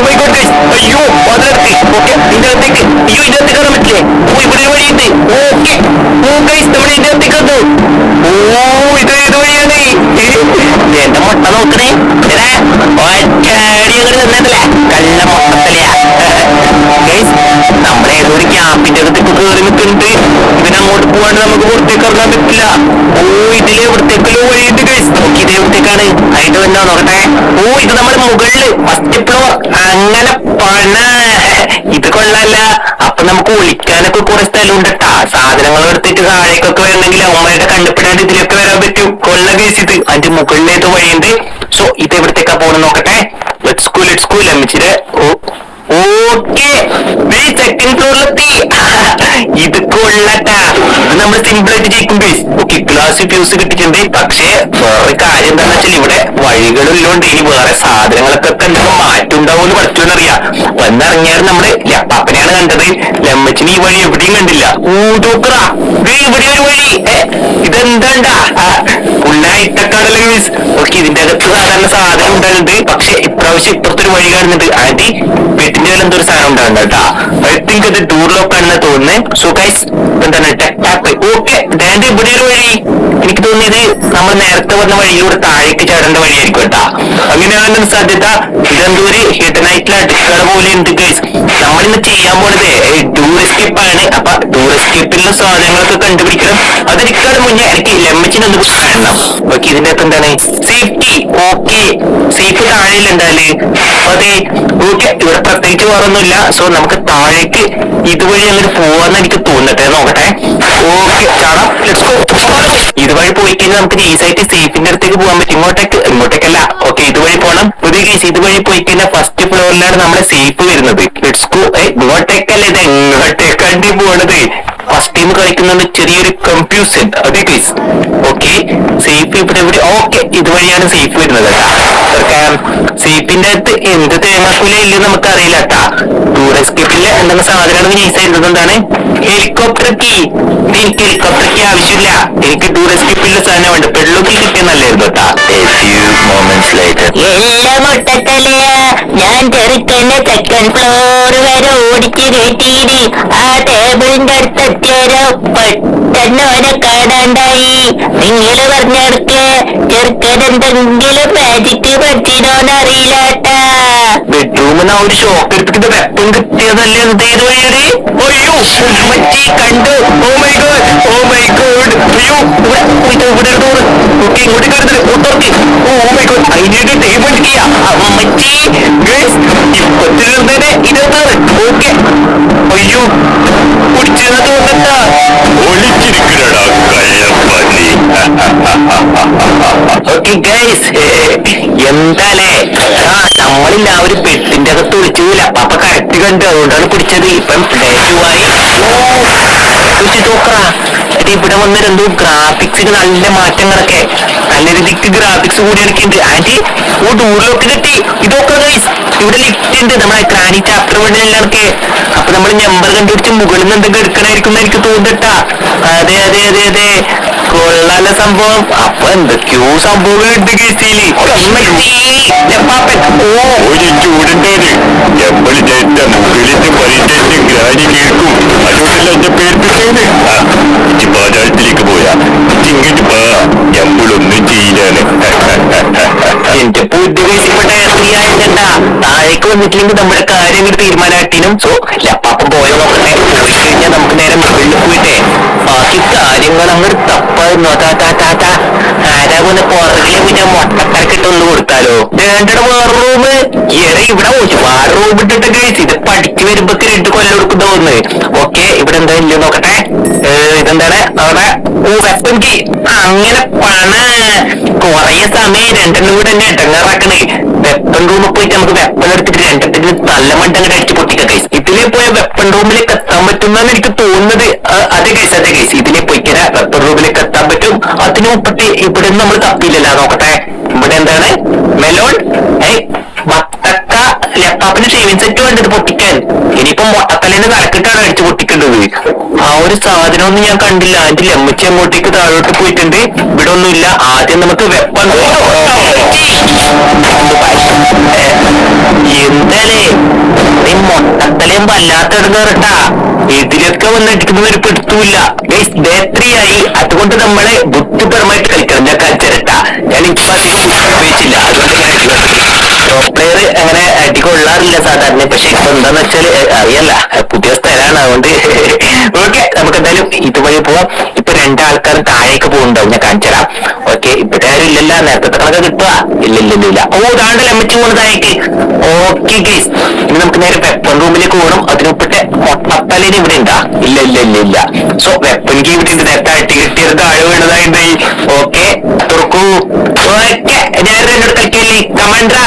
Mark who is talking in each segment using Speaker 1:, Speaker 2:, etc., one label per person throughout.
Speaker 1: My God guys, അയ്യോ അതിനകത്ത് okay ഇതിനകത്തേക്ക്, അയ്യോ ഇതിനകത്ത് കയറാൻ പറ്റില്ലേ? ഓ ഇവിടെ ഒരു വഴിയുണ്ട്. ഓക്കെ ഓ ഗൈസ് നമ്മൾ ഇതിനകത്തേക്ക് വന്നു. ഓ ഇത് വഴിയാണ്. എന്റെ മുട്ട നോക്കണേ, ഒറ്റടി അങ്ങോട്ട് നിന്നിട്ടില്ല, കള്ള മുട്ടത്തലയാ ഗൈസ്. നമ്മളെ ഏതോ ഒരു ക്യാമ്പിന്റെ അകത്തേക്ക് കയറി നിൽക്കുന്നുണ്ട്. ഇവനങ്ങോട്ട് പോവാണ്ട് നമുക്ക് പുറത്തേക്ക് ഇറങ്ങാൻ പറ്റില്ല. ഓ ഇതിലെ എവിടത്തേക്കല്ലോ വഴിയുണ്ട് ഗൈസ്. നോക്കി ഇത് എവിടത്തേക്കാണ് ആയിട്ട് വന്നോ നോക്കട്ടെ. ഓ ഇത് നമ്മുടെ മുകളില് ഫസ്റ്റ് ഫ്ലോർ. അങ്ങനെ പണ ഇത് കൊള്ളല്ല. അപ്പൊ നമുക്ക് ഒളിക്കാനൊക്കെ കുറെ സ്ഥലം ഉണ്ടട്ടാ. സാധനങ്ങൾ എടുത്തിട്ട് താഴേക്കൊക്കെ വരണമെങ്കിൽ അവന്മാരുടെ കണ്ടുപിടാണ്ട് ഇതിലൊക്കെ വരാൻ പറ്റും. കൊള്ള ഗൈസ് ഇത് അതിന്റെ മുകളിലേത് വഴിയുണ്ട്. സോ ഇത് എവിടത്തേക്കാ പോകണം നോക്കട്ടെ. ലെറ്റ്സ് ഗോ ലമ്മിച്ചിട്ട്. ഓക്കെ സെക്കൻഡ് ഫ്ലോറിലെത്തി. ഇത് കൊള്ളട്ടാ. ഇത് നമ്മൾ സിമ്പിൾ ആയിട്ട് ജയിക്കും ഗൈസ്. ഓക്കെ ഗ്ലാസ് ഫ്യൂസ് കിട്ടിയിട്ടുണ്ട്. പക്ഷേ വേറെ കാര്യം എന്താണെന്ന് വെച്ചാൽ ഇവിടെ വഴികളില്ലോണ്ട് ഇനി വേറെ സാധനങ്ങളൊക്കെ കണ്ടപ്പോ മാറ്റുണ്ടാവുമെന്ന് പഠിച്ചോന്നറിയാം. വന്നിറങ്ങിയാൽ നമ്മള് ലപ്പാപ്പനെയാണ് കണ്ടത്. ലമ്മച്ചിന് ഈ വഴി എവിടെയും കണ്ടില്ല. ഊതൂക്കറാ ഇവിടെ ഒരു വഴി. ഇതെന്താണ്ടാ ഫുള്ളായിട്ടൊക്കെയാണല്ലോ ഗൈസ്. ഓക്കെ ഇതിന്റെ അകത്ത് സാധാരണ സാധനം ഉണ്ടാകുന്നുണ്ട്. പക്ഷെ ഇപ്രാവശ്യം ഇപ്പുറത്തൊരു വഴി കാണുന്നുണ്ട്. ആന്റി വീട്ടിന്റെ മേലെ എന്തൊരു സാധനം ഉണ്ടാകുന്നുണ്ട് കേട്ടാ. ഐ തിങ്ക് ഇത് ഡോർ ലോക്ക് ആണെന്ന് തോന്നുന്നത്. സോ ഗൈസ് എന്താണ് ടാപ്പ്. ഓക്കെ ഡാൻഡ് ഇവിടെ ഒരു വഴി. എനിക്ക് തോന്നിയത് നമ്മൾ നേരത്തെ വന്ന വഴിയിലൂടെ താഴേക്ക് ചാടേണ്ട വഴിയായിരിക്കും കേട്ടാ. അങ്ങനെയാണ് സാധ്യത. ഇതെന്തോ ഒരു ഹിഡൻ ആയിട്ടുള്ള അടുക്കള പോലെ ഉണ്ട് ഗൈസ്. നമ്മളിന്ന് ചെയ്യാൻ പോണത് ടൂറിസ്റ്റിപ്പാണ്. അപ്പൊ ടൂറിസ്റ്റിപ്പിലുള്ള സാധനങ്ങളൊക്കെ കണ്ടുപിടിക്കണം. അതെനിക്കാണ് മുന്നേ എനിക്ക് ലമ്മച്ചിനൊന്ന് കാണണം. ഓക്കെ ഇതിന്റെ അകത്ത് എന്താണ് സേഫ്റ്റി. Okay safe താഴെയിലുണ്ടാല്. അതെ ഓക്കെ ഇവിടെ പ്രത്യേകിച്ച് വേറൊന്നുമില്ല. സോ നമുക്ക് താഴേക്ക് ഇതുവഴി അങ്ങോട്ട് പോവാന്ന് എനിക്ക് തോന്നട്ടെ. നോക്കട്ടെ. ഓക്കെ ചാടാം. ഇതുവഴി പോയി കഴിഞ്ഞാൽ നമുക്ക് ഈസായിട്ട് സേഫിന്റെ അടുത്തേക്ക് പോകാൻ പറ്റും. ഇങ്ങോട്ടേക്കല്ല. ഓക്കെ ഇതുവഴി പോകണം. പുതിയ കേസ് ഇതുവഴി പോയി കഴിഞ്ഞാൽ ഫസ്റ്റ് ഫ്ലോറിലാണ് നമ്മുടെ സേഫ് വരുന്നത്. Let's go. ഇങ്ങോട്ടേക്കല്ല, ഇത് എങ്ങോട്ടേക്കാണ്ടി പോണത്. ഫസ്റ്റ് ടൈം കളിക്കുന്നത് ചെറിയൊരു കൺഫ്യൂഷൻ. അതെ കേസ്. ഓക്കെ സേഫ് ഇവിടെ ഇവിടെ. ഓക്കെ ഇതുവഴിയാണ് സേഫ് വരുന്നത് കേട്ടാ. സേഫിന്റെ അടുത്ത് എന്ത് തേങ്ങാക്കൂല ഇല്ലെന്ന് നമുക്ക് അറിയില്ല കേട്ടാ. ടൂറിസ്റ്റിപ്പില് എന്തെങ്കിലും സാധനമാണ് യൂസ് ചെയ്യുന്നത്. എന്താണ് ഹെലികോപ്റ്റർ കീ. എനിക്ക് ഹെലികോപ്റ്റർ കീ ആവശ്യമില്ല. എനിക്ക് ടൂറിസ്റ്റിപ്പിലെ സാധനം വേണ്ട. പെള്ളൊക്കെ കിട്ടിയ നല്ലായിരുന്നു കേട്ടാ.
Speaker 2: എല്ലാം ഒട്ടത്തലയാ. ഞാൻ ചെറുക്കന്നെ സെക്കൻഡ് ഫ്ലോർ വരെ ഓടിച്ചു കയറ്റിയിടി. ആ ടേബിളിന്റെ അടുത്തെത്തിയാരോ പെട്ടെന്ന് അവനെ കാണാണ്ടായി. നിങ്ങൾ പറഞ്ഞെടുക്ക് ചെറുക്കൻ എന്തെങ്കിലും മാജിക്ക് പറ്റിനോന്നറിയില്ലാട്ടാ.
Speaker 1: ബെഡ്റൂമിന് ആ ഒരു ഷോക്ക് എടുത്തിട്ട് വെപ്പം കിട്ടിയതല്ലേ. എന്തേത് വഴിയുടെ അയ്യോ മച്ചി കണ്ടു. ഓ മൈ ഗോഡ് അയ്യോ ഇവിടെ ഡോറ്. ഓക്കെ ഇങ്ങോട്ട് കരുതല് ഓട്ടോർക്ക്. ഓ മൈ ഗോഡ് അതിനൊരു ടേബിൾ കിട്ടിയ മച്ചി ഇപ്പത്തിരുന്നതിന് 26. ഓക്കെ അയ്യോ കുടിച്ചെന്ന് തോന്നണ്ട.
Speaker 3: ഒളിച്ചിരിക്കണടാ കള്ളപ്പന്നി.
Speaker 1: ഓക്കെ ഗൈസ് എന്താലേ നമ്മളില്ല ആ ഒരു പെട്ടിന്റെ അകത്ത് ഒളിച്ചില്ല. അപ്പൊ കറക്റ്റ് കണ്ടു. അതുകൊണ്ടാണ് പിടിച്ചത്. ഇപ്പം ഡേറ്റുമായി നോക്കറാ. ഇവിടെ വന്ന എന്തോ ഗ്രാഫിക്സിന് നല്ല മാറ്റങ്ങളൊക്കെ. നല്ല രീതിക്ക് ഗ്രാഫിക്സ് കൂടി എനിക്കുണ്ട്. ആന്റി ഓ ഡൂറിലൊക്കെ കിട്ടി. ഇതൊക്കെ ഗൈസ് ഇവിടെ ലിഫ്റ്റ് ഉണ്ട്. നമ്മളെ ക്രാനി ചാപ്റ്റർ വേണ്ടിയൊക്കെ. അപ്പൊ നമ്മൾ നമ്പർ കണ്ടുപിടിച്ച് മുകളിൽ നിന്ന് എന്തെങ്കിലും എടുക്കണായിരിക്കും എന്ന് എനിക്ക് തോന്നിട്ടാ. അതെ കൊള്ളാല സംഭവം. അപ്പൊ എന്തൊക്കെയോ സംഭവങ്ങൾ ഉണ്ട് കേസില്.
Speaker 3: ഒരു ചൂടുണ്ടേന് എപ്പോഴത്തെ മുകളിന്റെ പരിചയത്തിന് ഗ്രാനി കേൾക്കും. അതുകൊണ്ടല്ല എന്റെ പേർപ്പിട്ടേന്. പാതാളത്തിലേക്ക് പോയാ ഇങ്ങോട്ട് പാ. എപ്പോഴൊന്നും ചെയ്യില്ലാണ്.
Speaker 1: എന്റെ പുതിയ താഴേക്ക് വന്നിട്ടില്ലെങ്കിൽ നമ്മുടെ കാര്യങ്ങൾ തീരുമാനാട്ടിനും. സോ ലപ്പാപ്പ പോയ നോക്കട്ടെ. പോയി കഴിഞ്ഞാൽ നമുക്ക് നേരെ മുകളിൽ പോയിട്ടേ ബാക്കി കാര്യങ്ങൾ അങ്ങോട്ട് തപ്പായിരുന്നു. ആരാ പോലെ പുറകിലെ പിന്നെ മുട്ടക്കരക്കിട്ട് ഒന്ന് കൊടുത്താലോ. വേണ്ട വേറെ റൂം ഇവിടെ ഒരുപാട് റൂം ഇട്ടിട്ട് കഴിച്ച് ഇത് പഠിച്ചു വരുമ്പോ 2 കൊല്ലം കൊടുക്കുന്ന ഒന്ന്. ഓക്കെ ഇവിടെ എന്താ ഇല്ല നോക്കട്ടെ. ഇതെന്താണ് അവിടെ വെപ്പൻ കീ. അങ്ങനെ പണ കൊറേ സമയം 2 കൂടെ തന്നെ ഇടങ്ങാറാക്കണേ. വെപ്പൺ റൂമിൽ പോയിട്ട് നമുക്ക് വെപ്പൺ എടുത്തിട്ട് 2 നല്ല മണ്ടങ്ങടെ അടിച്ച് പൊട്ടിക്കാം ഗൈസ്. ഇതിലെ പോയ വെപ്പൺ റൂമിലേക്ക് എത്താൻ പറ്റുമെന്നാണ് എനിക്ക് തോന്നുന്നത്. അതെ ഗൈസ് ഇതിലെ പോയിക്കാ വെപ്പൺ റൂമിലേക്ക് എത്താൻ പറ്റും. അതിന് മുപ്പത്തി ഇവിടെ നമ്മൾ തപ്പിയില്ലല്ലോ. നോക്കട്ടെ ഇവിടെ എന്താണ് മെലോൺ വത്തക്ക ലാപ്ടോപ്പിന് ഷേവിംഗ് സെറ്റ് വേണ്ടത് പൊട്ടിക്കാൻ. ഇനിയിപ്പോ മൊട്ടക്കല്ലിന് തലക്കിട്ടാണ് അടിച്ചു പൊട്ടിക്കേണ്ടത്. ആ ഒരു സാധനമൊന്നും ഞാൻ കണ്ടില്ല. അതിന്റെ ലമ്മച്ചി അങ്ങോട്ടേക്ക് താഴോട്ട് പോയിട്ടുണ്ട്. ഇവിടെ ഒന്നുമില്ല. ആദ്യം നമുക്ക് വെപ്പൺ എന്താലേ വല്ലാത്തെടുങ്ങാറട്ടാ. ഇതിലൊക്കെ വന്ന് അടിക്കുന്നത് ഒരു പിടുത്തൂല്ല. ബേത്രിയായി. അതുകൊണ്ട് നമ്മളെ ബുദ്ധിപരമായിട്ട് കളിക്കണം. ഞാൻ കളിച്ചിരട്ടാ. ഞാൻ ഇപ്പൊ അധികം ഉപയോഗിച്ചില്ല. അതുകൊണ്ട് ടോപ്പ് പ്ലെയർ അങ്ങനെ അടികൊള്ളാറില്ല സാധാരണ. പക്ഷെ ഇപ്പൊ എന്താന്ന് വെച്ചാല് അറിയല്ല, പുതിയ സ്ഥലമാണ്. അതുകൊണ്ട് ഓക്കെ, നമുക്ക് എന്തായാലും ഇതുവഴി പോവാം. ഇപ്പൊ രണ്ടാൾക്കാരും താഴേക്ക് പോകുന്നുണ്ടാവും, ഞാൻ കാണിച്ചുതരാം. ഓക്കെ, ഇവിടെ ആരും ഇല്ലല്ല. നേരത്തെ കണക്ക് കിട്ടുക ഇല്ല. ഓ, താണ്ടല്ല അമ്മച്ചി പോകുന്ന താഴേക്ക്. ഓക്കെ ഗൈസ്, ഇനി നമുക്ക് നേരെ വെപ്പൺ റൂമിലേക്ക് പോകണം. അതിനൊപ്പിട്ട് മൊട്ടത്തലേന് ഇവിടെ ഉണ്ടാ? ഇല്ല. സോ വെപ്പൺ കീ ഇവിടെ ഉണ്ട്. നേരത്തെ അട്ടി കിട്ടിയത് താഴെ വീണതായി. ഓക്കെ, തുറക്കൂ. ഓക്കെ, ഞാൻ എന്നോട് കളിക്കില്ലേ? കമണ്ടാ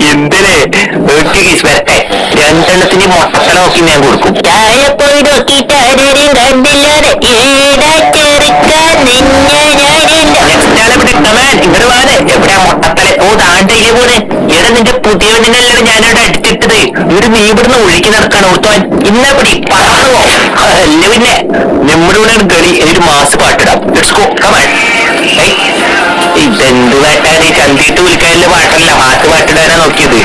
Speaker 1: എന്തിനെ? ഓക്കെ ഗൈസ്, വരട്ടെ. രണ്ടെണ്ണത്തിന് മൊട്ടത്തല നോക്കി ഞാൻ കൊടുക്കും.
Speaker 2: താഴെ പോയി നോക്കിയിട്ട് ആരും കണ്ടില്ലാതെ
Speaker 1: ഇങ്ങോട്ട് വാനെ. എവിടെയാ മൊട്ടത്തല? ഓ, താണ്ടയിലേ പോണ്. എടാ, നിന്റെ പുതിയ വണ്ടിനെല്ലാം ഞാനവിടെ അടിച്ചിട്ടത്. ഇവിടെ നീ ഇവിടുന്ന് ഒഴുകി നടക്കാൻ ഓർത്തോൻ. ഇന്നപ്പടി പറന്നോ? അല്ല പിന്നെ നമ്മുടെ കൂടെയാണ് കളി. ഒരു മാസ് പാട്ടിടാം. Let's go, come on. ഇതെന്ത് പാട്ടാണ്? ചന്തിയിട്ട് വിളിക്കാനുള്ള പാട്ടല്ല, മാസ് പാട്ടിടാനാ നോക്കിയത്.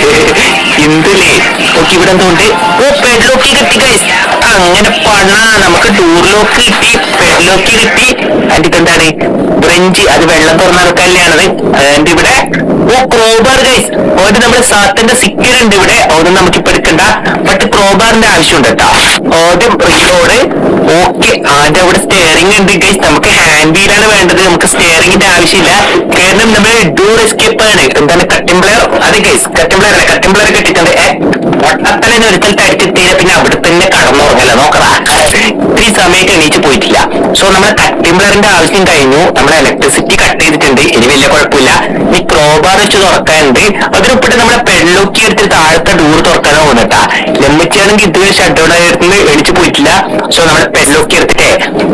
Speaker 1: എന്തല്ലേ? ഓക്കെ, ഇവിടെ എന്തുകൊണ്ട്? ഓ, പെഡ്ലോക്കി കിട്ടി ഗൈസ്. അങ്ങനെ പണ. നമുക്ക് ടൂറിലോക്ക് കിട്ടി, പെഡ്ലോക്കി കിട്ടി. അതിന്റെ എന്താണ്? ബ്രഞ്ച്. അത് വെള്ളം തുറന്ന ആൾക്കാരിലാണത്. അതിന്റെ ഇവിടെ ഓ, ക്രോബാർ ഗൈസ്. ഒരു നമ്മുടെ സാത്തിന്റെ സിക്കർ ഉണ്ട് ഇവിടെ. അതൊന്നും നമുക്കിപ്പോ എടുക്കണ്ട. ബട്ട് ക്രോബാറിന്റെ ആവശ്യമുണ്ട് കേട്ടോ. ആദ്യം റീലോഡ്. ഓക്കെ, അതിന്റെ അവിടെ സ്റ്റിയറിംഗ് ഉണ്ട് ഗൈസ്. നമുക്ക് ഹാൻഡ് വീലാണ് വേണ്ടത്. നമുക്ക് സ്റ്റിയറിംഗിന്റെ ആവശ്യമില്ല. കാരണം നമ്മൾ ഡൂർ എസ്കേപ്പ് ആണ്. എന്താണ്? Cutting player. അത് ഗൈസ്, കട്ടിംഗ് പ്ലെയർ അല്ല, കട്ടിംഗ് പ്ലെയർ കിട്ടിയിട്ടുണ്ട്. ഒട്ടത്തലേന്ന് ഒരു സ്ഥലത്ത് അടിച്ചെത്തിയ പിന്നെ അവിടെ തന്നെ കടന്നുറങ്ങല. നോക്കടാ, ഇത്തിരി സമയത്ത് എണീച്ച് പോയിട്ടില്ല. സോ നമ്മുടെ കട്ടിംഗ് പ്ലെയറിന്റെ ആവശ്യം കഴിഞ്ഞു. നമ്മുടെ ഇലക്ട്രിസിറ്റി കട്ട് ചെയ്തിട്ടുണ്ട്. ഇനി വലിയ കുഴപ്പമില്ല. ഈ ക്രോബാർ വെച്ച് തുറക്കാനുണ്ട്. അതിനൊപ്പിട്ട് നമ്മുടെ പെള്ളൊക്കി എടുത്ത് താഴത്തെ ഡൂർ തുറക്കാനോ പോകുന്നട്ടാ. ലമ്മിച്ചാണെങ്കിൽ ഇതുവരെ ഷട്ട് ഡൗൺ ആയിരുന്നു, എണിച്ച് പോയിട്ടില്ല. സോ നമ്മുടെ പെള്ളൊക്കി എടുത്തിട്ട്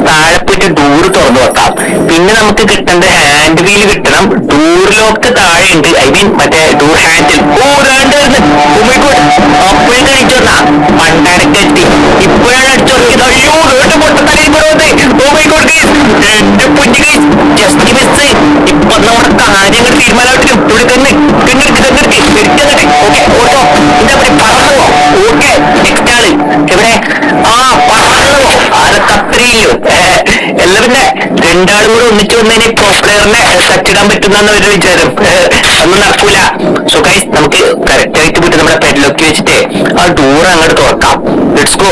Speaker 1: താഴെ പോയിട്ട് ഡൂർ തുറന്നു വെക്കാം. പിന്നെ നമുക്ക് കിട്ടേണ്ട ഹാൻഡ് വീൽ കിട്ടണം. ഡൂർ ലോക്ക് താഴെ ഉണ്ട്. ഐ മീൻ മറ്റേ ഡൂർ ഹാൻഡിൽ. അപ്പോഴും കഴിച്ചു വന്നാ പണ്ടടക്കെത്തി. ഇപ്പോഴാണ് അടിച്ചു നോക്കിയത്. അയ്യോ, പൊട്ടത്തലയിൽ എന്റെ പുഞ്ചി ജസ്റ്റ് മിസ്. ഇപ്പൊ നമ്മുടെ കാര്യങ്ങൾ തീരുമാനമായിട്ട് ഇവിടെ തന്നെ ഓക്കെ. ഓട്ടോ ഇതിന്റെ അവിടെ പറന്നോ? ഓക്കെ, നെക്സ്റ്റ് ആള് എവിടെ? ആ, പറന്നോ? അതൊക്കെ അത്രയും എല്ലാം. പിന്നെ രണ്ടാളും കൂടെ ഒന്നിച്ചു വന്നതിന് പ്രോ പ്ലെയറിനെ തച്ചിടാൻ പറ്റുന്ന ഒരു വിചാരം. ഒന്നും നടക്കൂല. സോ ഗൈസ്, നമുക്ക് കറക്റ്റ് ആയിട്ട് പോയിട്ട് നമ്മുടെ പെഡ്ലോക്ക് വെച്ചിട്ട് ആ ഡോർ അങ്ങോട്ട് തുറക്കാം. Let's go.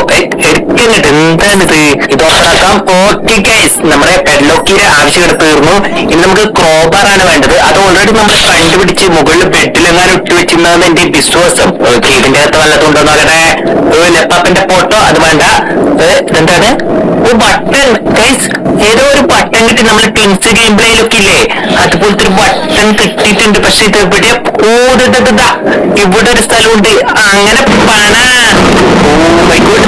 Speaker 1: എടുക്കുന്നിട്ട് എന്താണിത്? ഇത് ഓപ്പണാക്കാം. ഓക്കെ ഗൈസ്, നമ്മുടെ പെഡ്ലോക്കിന്റെ ആവശ്യം തീർന്നു. ഇനി നമുക്ക് ക്രോബാർ ആണ് വേണ്ടത്. അത് ഓൾറെഡി നമ്മൾ കണ്ടുപിടിച്ച് മുകളിൽ ബെഡിലെങ്ങാനും ഇട്ട് വെച്ചിരുന്നതെന്ന് എന്റെ വിശ്വാസം. ഓക്കെ, ഇതിന്റെ അകത്ത് വല്ലതുണ്ടോ നോക്കട്ടെ. ലെപ്പാപ്പിന്റെ ഫോട്ടോ അത് വേണ്ട. ഇതെന്താണ്? ഓ, ബട്ടൺ ഗൈസ്. ഏതോ ഒരു ബട്ടൺ കിട്ടി. നമ്മൾ ടിൻസ് ഗെയിം പ്ലേയിലൊക്കെ ഇല്ലേ, അതുപോലത്തെ ഒരു ബട്ടൺ കിട്ടിയിട്ടുണ്ട്. പക്ഷെ ഇത് എവിടെ? ഓ, ഇവിടെ ഒരു സ്ഥലമുണ്ട്. അങ്ങനെ പണ. ഓ മൈ ഗോഡ്,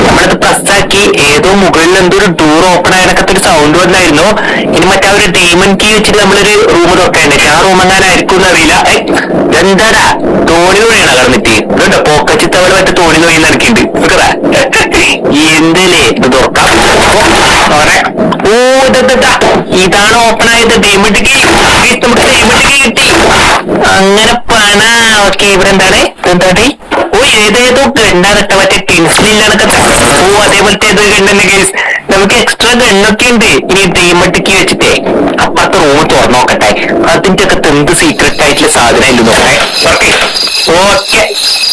Speaker 1: നമ്മളത് പ്രസ്സാക്കി. ഏതോ മുകളിൽ എന്തോ ഒരു ഡോർ ഓപ്പൺ ആയതൊക്കെ ഒരു സൗണ്ട് വന്നായിരുന്നു. ഇനി മറ്റേ ഒരു ഡയമണ്ട് കീ വെച്ചിട്ട് നമ്മളൊരു റൂം തുറക്കേണ്ടത്. ആ റൂം എങ്ങാനായിരിക്കും എന്നറിയില്ല. എന്താടാ, തോണിലൂടെയാണ് കടന്നിട്ട് കേട്ടോ. പോക്കറ്റ് തവള മറ്റേ തോണിലൂടെ നടക്കിണ്ട്. എന്തല്ലേ ഇത് തുറക്കാം. ഓ, ഇതാണ് ഓപ്പൺ ആയത്. Diamond key. നമുക്ക് ഡയമണ്ട് കീ കിട്ടി. അങ്ങനെ പണ. ഓക്കെ, ഇവിടെ എന്താണ്? ഓ, ഏതേതോ ഗണ്ണാകട്ടെ. മറ്റേ ടിൻസിലില്ലാന്നൊക്കെ. ഓ, അതേപോലത്തെ ഏതോ ഗണ്ണെന്നെ കേസ്. നമുക്ക് എക്സ്ട്രാ ഗണ്ണൊക്കെ ഉണ്ട്. ഇനി ഡയമണ്ട് കീ വെച്ചിട്ടേ അപ്പുറത്തെ റൂം തുറന്നു നോക്കട്ടെ. അതിന്റെ അകത്ത് എന്ത് സീക്രട്ട് ആയിട്ടുള്ള സാധനം ഇല്ല നോക്കട്ടെ. ഓക്കെ,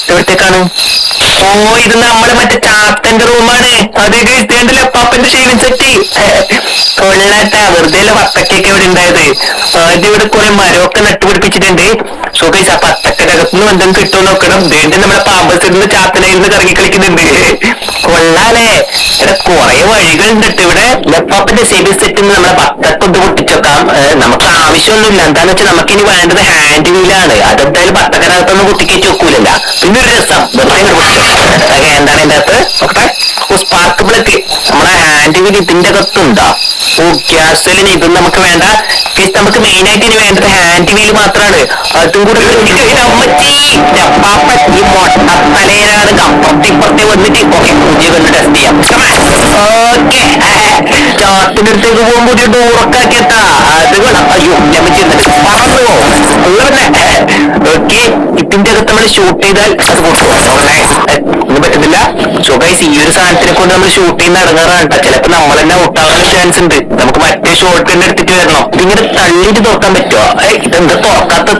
Speaker 1: എവിടത്തേക്കാണ്? ഓ, ഇത് നമ്മള് മറ്റേ ചാത്തന്റെ റൂമാണ്. അതേ കഴിച്ചേണ്ടല്ലേ അപ്പാപ്പന്റെ ഷേവിംഗ് സെറ്റ്. കൊള്ളാട്ട, വെറുതെ വത്തക്കൊക്കെ ഇവിടെ ഉണ്ടായത്. ആദ്യം ഇവിടെ കുറെ മരമൊക്കെ നട്ടുപിടിപ്പിച്ചിട്ടുണ്ട്. സോ ഗൈസ്, ആ പത്തക്കന്റെ അകത്തുനിന്ന് എന്തെങ്കിലും കിട്ടുമോ നോക്കണം. വീണ്ടും നമ്മുടെ പാമ്പസിരുന്ന് ചാത്തനായിരുന്നു കറങ്ങി കളിക്കുന്നുണ്ട്. കൊള്ളാലേ. ഇവിടെ കുറെ വഴികളുണ്ട് ഇവിടെ. ലെപ്പാപ്പിന്റെ ഷേവിംഗ് സെറ്റിൽ നിന്ന് നമ്മളെ പത്തക്കൊന്ന് പൊട്ടിച്ചേക്കാം. നമുക്ക് ആവശ്യമൊന്നുമില്ല. എന്താന്ന് വെച്ചാൽ നമുക്ക് ഇനി വേണ്ടത് ഹാൻഡ് വീലാണ്. അതെന്തായാലും പത്തക്കനകത്തൊന്നും കുട്ടിക്കേച്ച് വെക്കൂലല്ല. പിന്നെ ഒരു രസം വെറുതെ എന്താണ് എന്റെ അകത്ത് നോക്കട്ടെ. ഓ, സ്പാർക്ക് പ്ലഗ്. നമ്മളെ ഹാൻഡ് വീൽ ഇതിന്റെ അകത്തുണ്ടോ? ഓ, ഗ്യാസ് സിലിന് ഇതും നമുക്ക് വേണ്ട. നമുക്ക് മെയിൻ ആയിട്ട് ഇനി വേണ്ടത് ഹാൻഡ് വീല് മാത്രമാണ്. അതും കൂടെ അമ്മച്ചി പാപ്പൻ ഈ മൊട്ടത്തലേനാണ് അപ്പുറത്തെ ഇപ്പുറത്തെ വന്നിട്ട്. ഓക്കെ, പുതിയ കൊണ്ട് ടെസ്റ്റ് ചെയ്യാം. ഓക്കെ, കുളത്തിന്റെ അടുത്തേക്ക് പോകുമ്പോ ഒരു ഡോറൊക്കാക്കിയെത്താ. അത് വേണം. അയ്യോ ഞാൻ ചെയ്യുന്നുണ്ട് പറഞ്ഞോ പിന്നെ. ഓക്കെ, ഇതിന്റെ അകത്ത് നമ്മൾ ഷൂട്ട് ചെയ്താൽ അത് ഒന്നും പറ്റുന്നില്ല. സോ ഗൈസ്, ഈ ഒരു സാധനത്തിനെ കൊണ്ട് നമ്മൾ ഷൂട്ട് ചെയ്യുന്ന ഇറങ്ങാറാണ് കേട്ടോ. ചിലപ്പോ നമ്മൾ തന്നെ ഔട്ടാവാൻ ചാൻസ് ഉണ്ട്. നമുക്ക് മറ്റേ ഷോട്ട് തന്നെ എടുത്തിട്ട് വരണം. ഇതിങ്ങനെ തള്ളിയിട്ട് തുറക്കാൻ പറ്റുമോ? ഇതെന്താ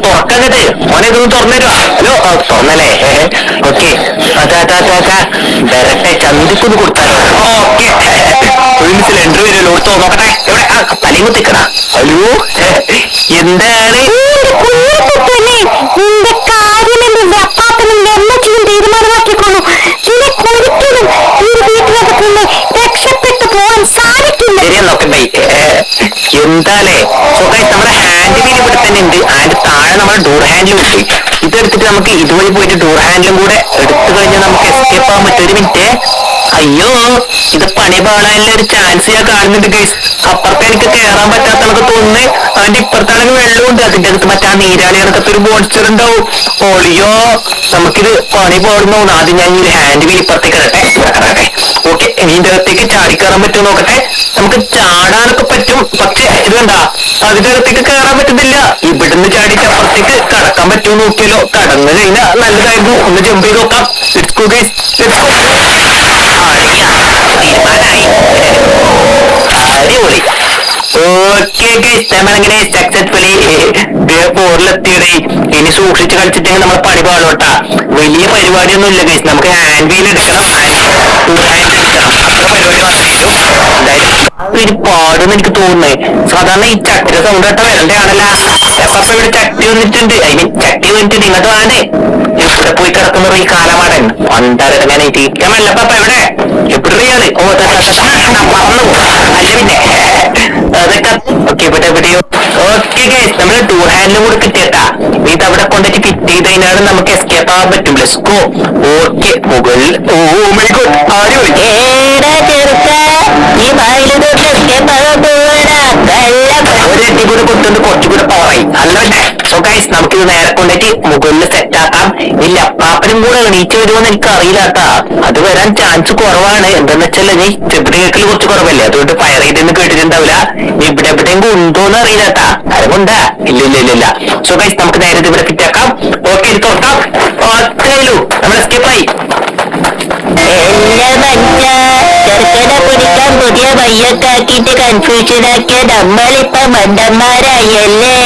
Speaker 1: തുറക്കാനത് മോനെ ഇതൊന്ന് തുറന്നു തരുവാ. ഹലോ തുറന്നല്ലേ? ഓക്കെ, വരട്ടെ ചന്തിക്കൊന്ന് കൊടുത്താലോ. ഓക്കെ, ഒരു സിലിണ്ടർ വരുമല്ലോ. നോക്കട്ടെ എവിടെ തലയും കുത്തിക്കണ. ഹലോ എന്താണ്
Speaker 2: തീരുമാനമാക്കിക്കൊള്ളു. നിനക്കൊരിക്കലും ഈ വീട്ടിനകത്ത് നിന്ന് രക്ഷപ്പെട്ടു പോകാൻ സാധിക്കില്ല.
Speaker 1: ശരിയാ നോക്കണ്ടേ? എന്താലേ? സോ ഗൈസ്, നമ്മുടെ ഹാൻഡ് വീൽ ഇവിടെ തന്നെ ഉണ്ട്. അതിന്റെ താഴെ നമ്മുടെ ഡോർ ഹാൻഡിലും ഉണ്ട്. ഇതെടുത്തിട്ട് നമുക്ക് ഇതുവഴി പോയിട്ട് ഡോർ ഹാൻഡിലും കൂടെ എടുത്തു കഴിഞ്ഞാൽ നമുക്ക് എസ്കേപ്പ് ആവാൻ പറ്റും. ഒരു മിനിറ്റ്. അയ്യോ, ഇത് പണി പാടാനുള്ള ഒരു ചാൻസ് ഞാൻ കാണുന്നുണ്ട് ഗൈസ്. അപ്പുറത്ത് എനിക്ക് കയറാൻ പറ്റാത്തതൊക്കെ തോന്നുന്നു. അതിന്റെ ഇപ്പുറത്താണെങ്കിൽ വെള്ളമുണ്ട്. അതിന്റെ അടുത്ത് മറ്റാ നീരാളി കണക്കത്തെ ഒരു മോൺസ്റ്റർ ഉണ്ടാവും. ഓളിയോ, നമുക്കിത് പണി പാടുന്ന തോന്നുന്നു. ആദ്യം ഞാൻ ഈ ഹാൻഡ് വീൽ ഇപ്പുറത്തേക്ക് ഇടട്ടെ. ഓക്കെ, ഇതിന്റെ അകത്തേക്ക് ചാടിക്കയറാൻ പറ്റുമോ നോക്കട്ടെ. നമുക്ക് ചാടാനൊക്കെ പറ്റും, പക്ഷെ ഇത് കണ്ടാ അതിന്റെ അകത്തേക്ക് കയറാൻ പറ്റുന്നില്ല. ഇവിടുന്ന് ചാടിയിട്ട് അപ്പുറത്തേക്ക് കടക്കാൻ പറ്റുമോ നോക്കിയാലോ. കടന്നു കഴിഞ്ഞാൽ നല്ലതായിരുന്നു. ഒന്ന് ജമ്പ് ചെയ്ത് നോക്കാം. തീരുമാനായി. അടിപൊളി. ഓക്കെ ഗൈസ്, നമ്മളങ്ങനെ സക്സസ്ഫുള്ളി പോറിലെത്തിയടേ. ഇനി സൂക്ഷിച്ച് കളിച്ചിട്ടെങ്കിൽ നമ്മൾ പണി പാടോട്ടാ. വലിയ പരിപാടിയൊന്നും ഇല്ല ഗൈസ്. നമുക്ക് ഹാൻഡ് വീൽ എടുക്കണം, അത്ര പരിപാടി വന്നിട്ടും ഒരു പാടുന്ന് എനിക്ക് തോന്നുന്നേ. സാധാരണ ഈ ചട്ടിയുടെ സൗണ്ട് കേട്ട വരണ്ടാണല്ല. അപ്പൊ ഇവിടെ ചട്ടി വന്നിട്ടുണ്ട്. അതിന് ചട്ടി വന്നിട്ടുണ്ട്. ഇങ്ങോട്ട് വേണ്ടേ? ഇവിടെ പോയി കിടക്കുന്ന ഈ കാലമാടൻ പണ്ടാരടങ്ങാനായിട്ട്. ഞാൻ വെള്ളപ്പ എവിടെ എവിടെയാണ്? ഓ പറഞ്ഞു അല്ല പിന്നെ അതൊക്കെ. ഓക്കെ, ഇവിടെ എവിടെയോ. ഓക്കെ ഗൈസ്, നമ്മുടെ ടൂർ ഹാൻഡിലും കൂടെ കിട്ടിയട്ടാ. ഇത് അവിടെ കൊണ്ടിട്ട് ഫിറ്റ് ചെയ്ത് കഴിഞ്ഞാൽ നമുക്ക് എസ്കേപ്പ് ആവാൻ പറ്റും. Let's go. ഓക്കെ, മുകളിൽ. ഓ മൈ ഗോഡ്, ആരും ഒരട്ടി കൂടെ കൊടുത്തുകൊണ്ട് കുറച്ചുകൂടെ പവറായി. അല്ല സോ ഗൈസ്, നമുക്കിത് നേരെ കൊണ്ടിട്ട് മുകളിൽ സെറ്റ് ആക്കാം. ഇല്ല, പാപ്പനും കൂടെ എണീറ്റ് വരുമോന്ന് എനിക്ക് അറിയില്ല കേട്ടാ. അത് വരാൻ ചാൻസ് കുറവാണ്. എന്താന്ന് വെച്ചാൽ നീ ചെബിടി കേൾക്കൽ കുറച്ച് കുറവല്ലേ, അതുകൊണ്ട് ഫയർ ചെയ്തെന്ന് കേട്ടിട്ടുണ്ടാവില്ല. ഇവിടെ എവിടെയെങ്കിലും ഉണ്ടോന്ന് അറിയില്ല കേട്ടാ. അതുകൊണ്ടാ ഇല്ല. സോ ഗൈസ്, നമുക്ക് നേരെ ഇവിടെ ഫിറ്റ് ആക്കാം. ഓക്കെ, ഇത് തുറക്കാം. അത്രയുള്ളൂ, നമ്മൾ എസ്കേപ്പായി.
Speaker 2: ചെറുക്കനെ പിടിക്കാൻ പുതിയ പയ്യൊക്കെ ആക്കിയിട്ട് കൺഫ്യൂഷൻ ആക്കിയ നമ്മളിപ്പോ മണ്ടന്മാരായല്ലേ.